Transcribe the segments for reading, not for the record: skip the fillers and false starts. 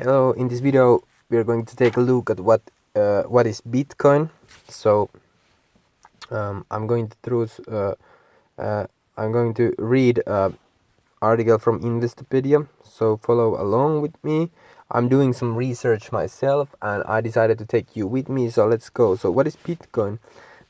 Hello, in this video we are going to take a look at what is Bitcoin. So I'm going to read an article from Investopedia, so follow along with me. I'm doing some research myself and I decided to take you with me, so let's go. So what is Bitcoin?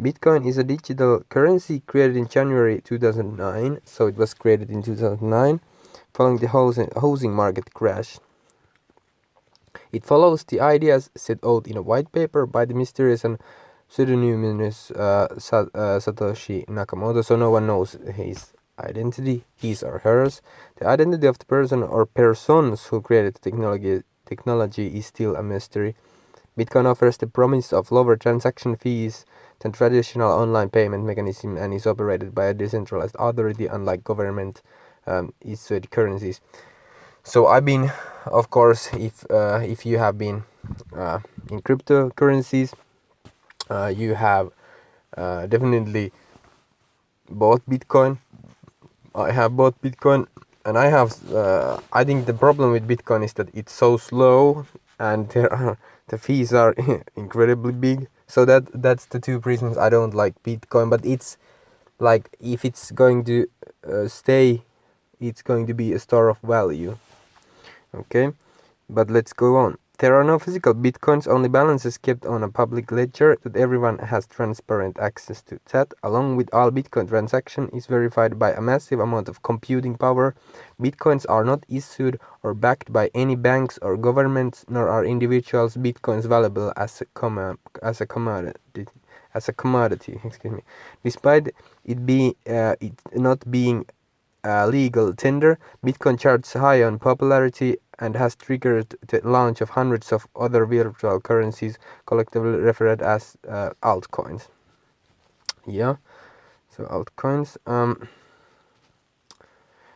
Bitcoin is a digital currency created in January 2009, so it was created in 2009 following the housing market crash. It follows the ideas set out in a white paper by the mysterious and pseudonymous Satoshi Nakamoto, so no one knows his identity, his or hers. The identity of the person or persons who created the technology is still a mystery. Bitcoin offers the promise of lower transaction fees than traditional online payment mechanism and is operated by a decentralized authority, unlike government issued currencies. So I've been, of course, if you have been in cryptocurrencies, you have definitely bought Bitcoin. I have bought Bitcoin, and I think the problem with Bitcoin is that it's so slow, and the fees are incredibly big. So that's the two reasons I don't like Bitcoin. But it's like, if it's going to stay, it's going to be a store of value. Okay, but let's go on. There are no physical bitcoins, only balances kept on a public ledger that everyone has transparent access to. That, along with all bitcoin transaction, is verified by a massive amount of computing power. Bitcoins are not issued or backed by any banks or governments, nor are individuals bitcoins valuable as a commodity. Excuse me. Despite it not being legal tender, Bitcoin charts high on popularity and has triggered the launch of hundreds of other virtual currencies, collectively referred as altcoins. Yeah, so altcoins.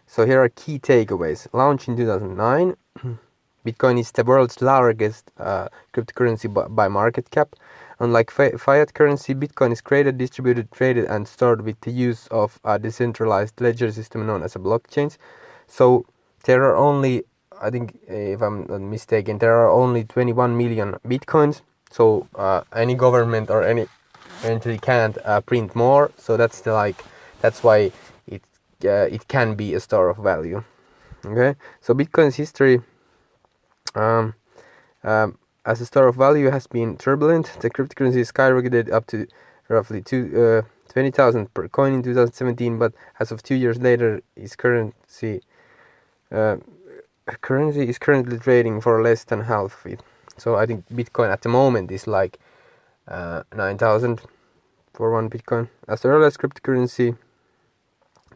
So here are key takeaways. Launched in 2009, Bitcoin is the world's largest cryptocurrency by market cap. Unlike fiat currency, Bitcoin is created, distributed, traded, and stored with the use of a decentralized ledger system known as a blockchain. So there are only, I think, if I'm not mistaken, there are only 21 million Bitcoins. So any government or any entity can't print more. So that's why it can be a store of value. Okay, so Bitcoin's history as a store of value has been turbulent. The cryptocurrency skyrocketed up to roughly 20,000 per coin in 2017, but as of 2 years later, its currency is currently trading for less than half of it. So I think Bitcoin at the moment is like 9,000 for one Bitcoin. As the earliest cryptocurrency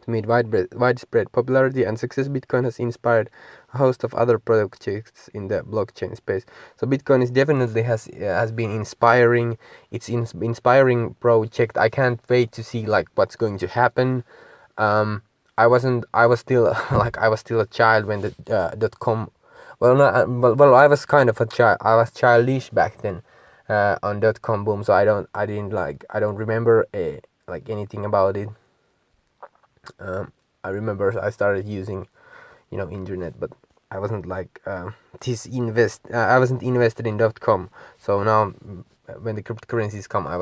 to meet widespread popularity and success, Bitcoin has inspired a host of other projects in the blockchain space. So Bitcoin is definitely has been inspiring. It's inspiring project. I can't wait to see like what's going to happen. I was still a child when the .com. Well, I was kind of a child. I was childish back then on .com boom. So I don't remember like anything about it. I remember I started using, internet, but I wasn't like I wasn't invested in .com. So now, when the cryptocurrencies come, I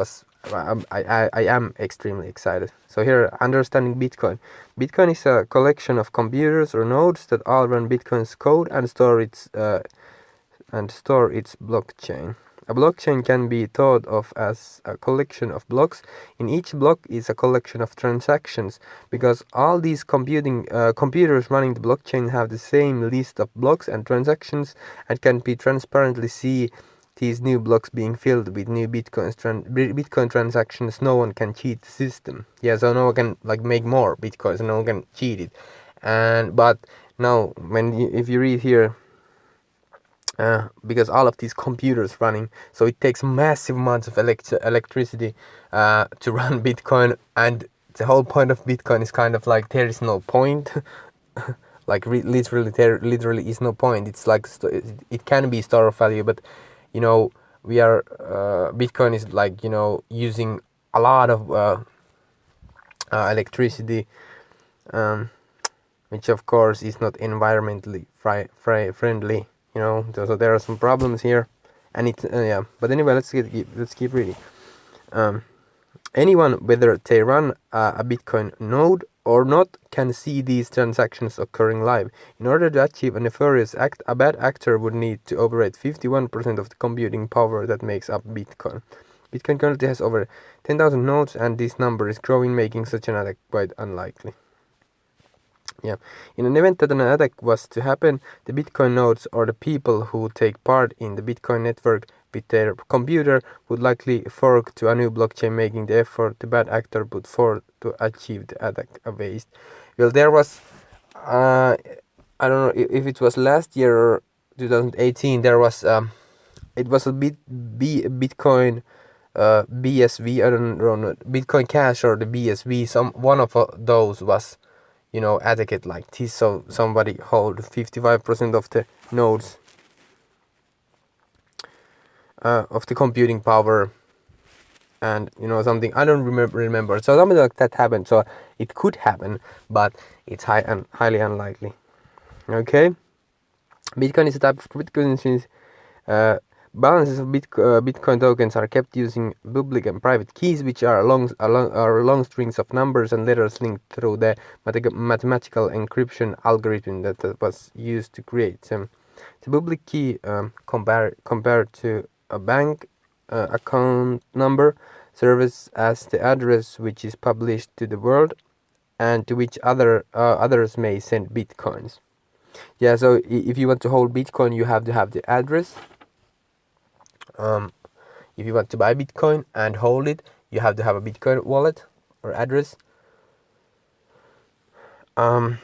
am extremely excited. So here, understanding Bitcoin. Bitcoin is a collection of computers or nodes that all run Bitcoin's code and store its blockchain. A blockchain can be thought of as a collection of blocks. In each block is a collection of transactions, because all these computers running the blockchain have the same list of blocks and transactions, and can be transparently see these new blocks being filled with new Bitcoin transactions. No one can cheat the system. Yeah, so no one can like make more Bitcoins, no one can cheat it. But now, if you read here, because all of these computers running, so it takes massive amounts of electricity to run Bitcoin, and the whole point of Bitcoin is kind of like there is no point. Like literally there literally is no point. It's like it can be store of value, but we are Bitcoin is like using a lot of electricity, which of course is not environmentally friendly. you know. So there are some problems here, and it's yeah. But anyway, let's keep reading. Anyone, whether they run a Bitcoin node or not, can see these transactions occurring live. In order to achieve a nefarious act, a bad actor would need to operate 51% of the computing power that makes up Bitcoin. Bitcoin currently has over 10,000 nodes, and this number is growing, making such an attack quite unlikely. Yeah. In an event that an attack was to happen, the Bitcoin nodes or the people who take part in the Bitcoin network with their computer would likely fork to a new blockchain, making the effort the bad actor put forth to achieve the attack a waste. Well, there was, I don't know if it was last year or 2018. There was, it was a Bitcoin, BSV. I don't know, Bitcoin Cash or the BSV. Some one of those was, you know, attacked like this. So somebody hold 55% of the nodes of the computing power, and you know, something I don't remember. So something like that happened. So it could happen, but it's highly unlikely. Okay, Bitcoin is a type of cryptocurrency. Balances of Bitcoin tokens are kept using public and private keys, which are long strings of numbers and letters linked through the mathematical encryption algorithm that was used to create them. The public key, compared to a bank account number, serves as the address which is published to the world and to which others may send bitcoins. Yeah, so if you want to hold Bitcoin, you have to have the address. If you want to buy Bitcoin and hold it, you have to have a Bitcoin wallet or address. So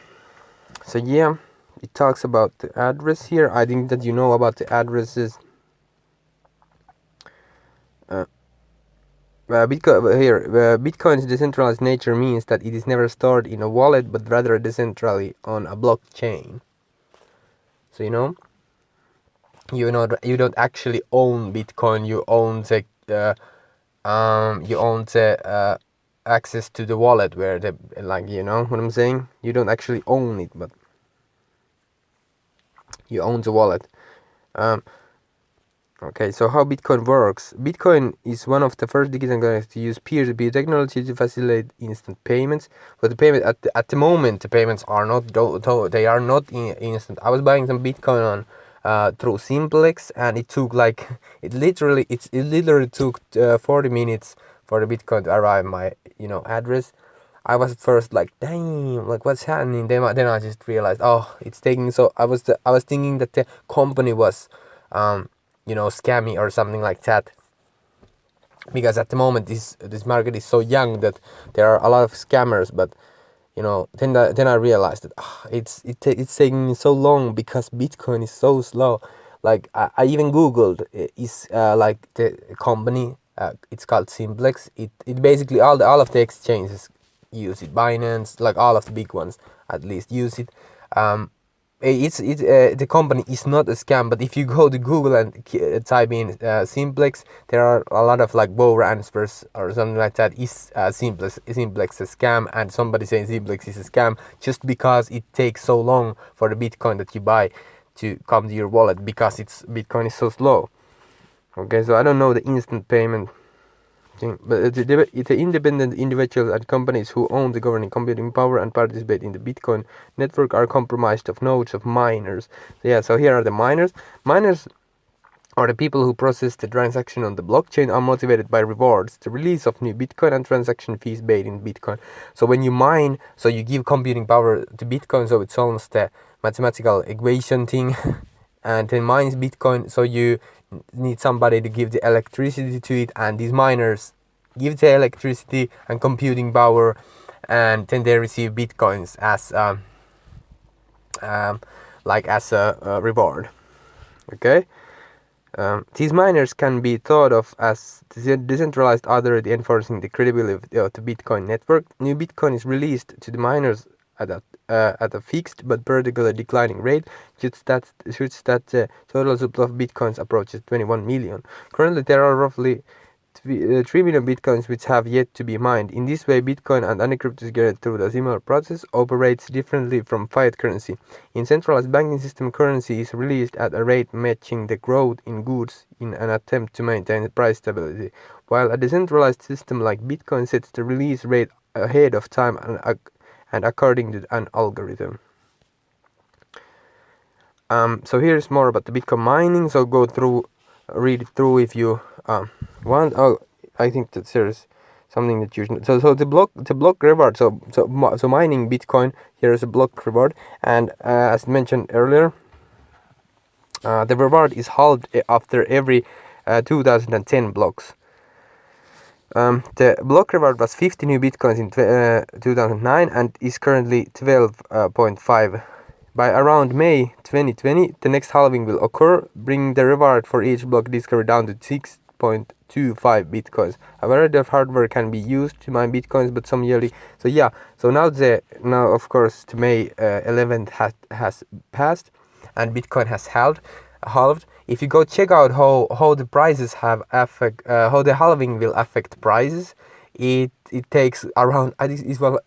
yeah, it talks about the address here. I think that you know about the addresses. Bitcoin's decentralized nature means that it is never stored in a wallet, but rather decentrally on a blockchain. So you know, you don't actually own Bitcoin. You own the access to the wallet where the, like, you know what I'm saying. You don't actually own it, but you own the wallet. Okay, so how Bitcoin works. Bitcoin is one of the first digital currencies to use peer-to-peer technology to facilitate instant payments. But the payment at the moment, the payments are not they are not instant. I was buying some Bitcoin on through Simplex, and it took like it literally took 40 minutes for the Bitcoin to arrive my, you know, address. I was at first like, damn, like what's happening? Then I just realized, oh, it's taking. So I was thinking that the company was you know, scammy or something like that, because at the moment this market is so young that there are a lot of scammers. But you know, then I realized that it's taking me so long because Bitcoin is so slow. Like I even googled, is like the company, it's called Simplex. It basically all of the exchanges use it. Binance, like all of the big ones at least use it. The company is not a scam, but if you go to Google and type in Simplex, there are a lot of like bow answers or something like that. Is Simplex a scam? And somebody saying Simplex is a scam just because it takes so long for the Bitcoin that you buy to come to your wallet, because Bitcoin is so slow. Okay, so I don't know the instant payment thing, but the independent individuals and companies who own the governing computing power and participate in the Bitcoin network are comprised of nodes of miners. So yeah, so here are the miners. Miners are the people who process the transaction on the blockchain, are motivated by rewards, the release of new Bitcoin, and transaction fees paid in Bitcoin. So when you mine, so you give computing power to Bitcoin, so it solves the mathematical equation thing, and then mines Bitcoin. So you need somebody to give the electricity to it, and these miners give the electricity and computing power, and then they receive Bitcoins as like as a reward. Okay. These miners can be thought of as decentralized authority enforcing the credibility of the Bitcoin network. New Bitcoin is released to the miners at a fixed but particularly declining rate, such that the total supply of Bitcoins approaches 21 million. Currently, there are roughly 3 million bitcoins which have yet to be mined. In this way, Bitcoin and any cryptos gathered through the similar process operates differently from fiat currency. In centralized banking system, currency is released at a rate matching the growth in goods in an attempt to maintain price stability, while a decentralized system like Bitcoin sets the release rate ahead of time and according to an algorithm. So here's more about the Bitcoin mining. So read it through if you want. Oh, I think that there's something that you should. So the block reward. So mining Bitcoin. Here is a block reward, and as mentioned earlier, the reward is halved after every 2010 blocks. The block reward was 50 new bitcoins in 2009 and is currently 12.5. By around May 2020, the next halving will occur, bringing the reward for each block discovery down to 6.25 bitcoins. A variety of hardware can be used to mine bitcoins, but some yearly. So yeah, so now of course the May 11th has passed, and Bitcoin has halved. If you go check out how the prices have how the halving will affect prices, it takes around, I think it's, well,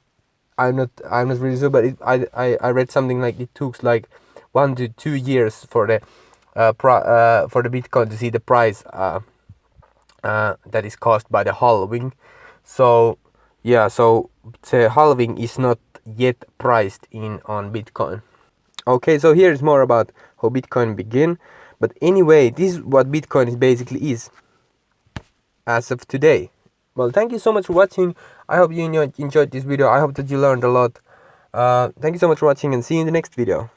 I'm not really sure, but I read something like it took like 1 to 2 years for the for the Bitcoin to see the price that is caused by the halving. So yeah, so the halving is not yet priced in on Bitcoin. Okay, so here's more about how Bitcoin began. But anyway, this is what Bitcoin basically is as of today. Well, thank you so much for watching. I hope you enjoyed this video. I hope that you learned a lot. Thank you so much for watching, and see you in the next video.